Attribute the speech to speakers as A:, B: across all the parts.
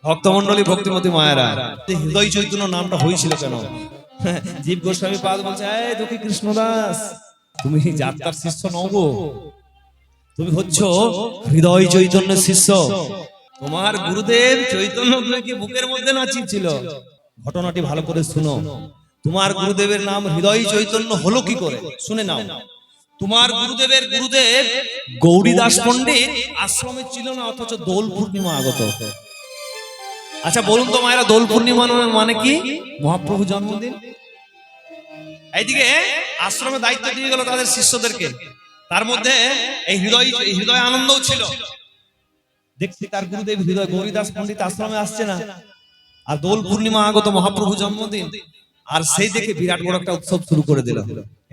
A: ভক্তমন্ডলী ভক্তিমতী মায়েরা, হৃদয় চৈতন্য নামটা হয়েছিল কেন? জীব গোস্বামী পাদ বলছে, এই দুঃখী কৃষ্ণদাস, তুমি যাত্রার শিষ্য নও গো, তুমি হচ্ছ হৃদয় চৈতন্যের শিষ্য। তোমার গুরুদেব চৈতন্যকে বুকের মধ্যে নাচিয়েছিল। ঘটনাটি ভালো করে শুনো। তোমার গুরুদেবের নাম হৃদয় চৈতন্য হলো কি করে শুনে নাও। তোমার গুরুদেব গৌরীদাস পণ্ডিত আশ্রমে ছিল না, অথচ দোল পূর্ণিমা আগত। আচ্ছা বলুন তো মায়েরা, দোল পূর্ণিমা মানে কি? মহাপ্রভু জন্মদিন। এইদিকে আশ্রমে দায়িত্ব দিয়ে গেল তাদের শিষ্যদেরকে, তার মধ্যে এই হৃদয় আনন্দও ছিল। দেখছি তার গুরুদেব হৃদয় গৌরীদাস পণ্ডিত আশ্রমে আসছে না, আর দোল পূর্ণিমা আগত মহাপ্রভু জন্মদিন, আর সেই দেখে বিরাট বড় একটা উৎসব শুরু করে দিল।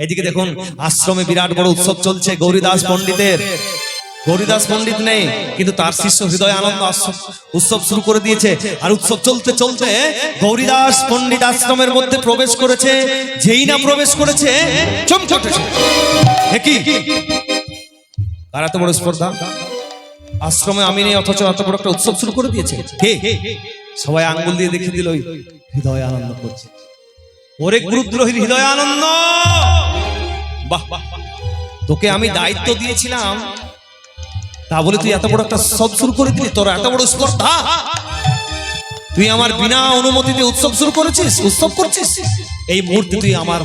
A: এদিকে দেখুন আশ্রমে বিরাট বড় উৎসব চলছে গৌরীদাস পণ্ডিতের। গৌরীদাস পণ্ডিত নেই, কিন্তু তার শিষ্য হৃদয় আনন্দ উৎসব শুরু করে দিয়েছে। আর উৎসব চলতে চলতে গৌরীদাস পণ্ডিত আশ্রমের মধ্যে প্রবেশ করেছে। যেই না প্রবেশ করেছে চমকে উঠেছে, কি আর এত বড় স্পর্ধা! আশ্রমে আমি নেই, অথচ এত বড় একটা উৎসব শুরু করে দিয়েছে। কে? সবাই আঙ্গুল দিয়ে দেখিয়ে দিল, হৃদয় আনন্দ করছে। ওরে গুরুদ্রোহীর হৃদয় আনন্দ, বাহ বাহ, তোকে আমি দায়িত্ব দিয়েছিলাম, তা বলে তুই এত বড় একটা সব শুরু করে দিলি? তোর এত বড় স্পর্ধা! তুই আমার বিনা অনুমতিতে উৎসব শুরু করেছিস, উৎসব করছিস। এই মুহূর্তে তুই আমার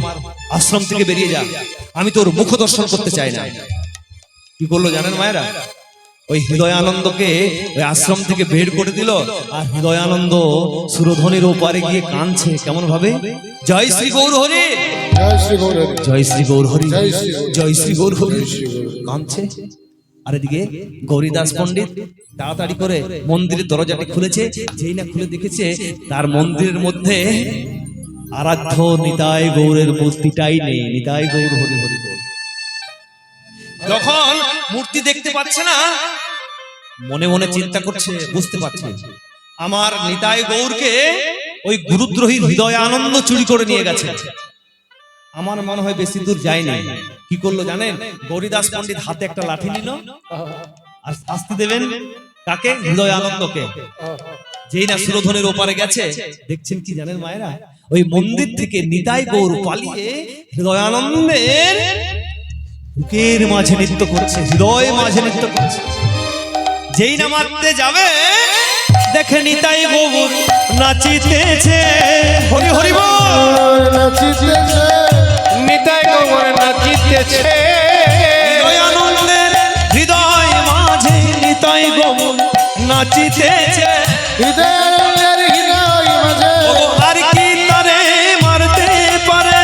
A: আশ্রম থেকে বেরিয়ে যা, আমি তোর মুখ দর্শন করতে চাই না। কি করলো জানেন মায়েরা? ওই হৃদয় আনন্দকে ওই আশ্রম থেকে বের করে দিল। আর হৃদয় আনন্দ সুরধ্বনির ওপারে গিয়ে কাঁদছে। কেমন ভাবে? জয় শ্রী গৌর হরি, জয় শ্রী গৌর হরি, জয় শ্রী গৌর হরি কাঁদছে। আর এদিকে গৌরীদাস পণ্ডিত তাড়াতাড়ি করে মন্দিরের দরজাটি খুলেছে। যেই না খুলে দেখেছে তার মন্দিরের মধ্যে আরাধ্য নিতাই গৌরের মূর্তিটাই নেই। নিতাই গৌর হরি হরি গৌর। যখন মূর্তি দেখতে পাচ্ছে না, মনে মনে চিন্তা করছে, বুঝতে পারছে আমার নিতাই গৌরকে ওই গুরুদ্রোহীর হৃদয় আনন্দ চুরি করে নিয়ে গেছে। আমার মনে হয় বেশি দূর যায়নি। কি করলো জানেন? গৌরীদাস পণ্ডিত হাতে একটা লাঠি নিল, আর শাস্তি দেবেন কাকে? হৃদয় আনন্দকে। যেই না সুরধ্বনির ওপারে গেছে, দেখছেন কি জানেন মায়েরা? ওই মন্দির থেকে নিতাই গৌর পালিয়ে হৃদয় আনন্দের বুকের মাঝে নৃত্য করছে, হৃদয় মাঝে নৃত্য করছে। যেই না মারতে যাবে, দেখে নিতাই গৌর নাচিতেছে। হরি হরি বল, নাচিতেছে নিতাই গৌর নাচিতেছে। হৃদয় আনন্দের হৃদয় মাঝে নিতাই গৌর নাচিতেছে। হৃদয়ের হৃদয় মাঝে আর কি তারে মারতে পারে?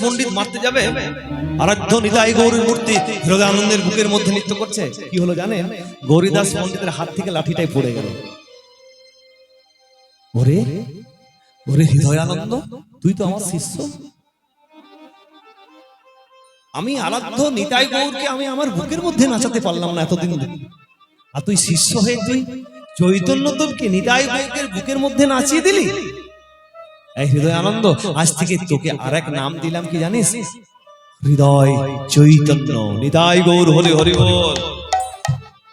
A: পণ্ডিত মারতে যাবে, আরাধ্য নিতাই গৌরের মূর্তি হৃদয় আনন্দের বুকের মধ্যে নৃত্য করছে। কি হলো জানেন? গৌরীদাস পণ্ডিতের হাত থেকে লাঠিটাই পড়ে গেল। ওরে ওরে হৃদয় আনন্দ, তুই তো আমার শিষ্য। আমি আরাধ্য নিতাই গৌরকে আমি আমার বুকের মধ্যে নাচাতে পারলাম না এতদিন, আর তুই শিষ্য হয়ে তুই চৈতন্য দেবকে নিতাই গৌরকে বুকের মধ্যে নাচিয়ে দিলি। এই হৃদয় আনন্দ, আজ থেকে তোকে আরেক নাম দিলাম, কি জানিস? হৃদয় চৈতন্য। নিতাই গৌর হরি হরি বল।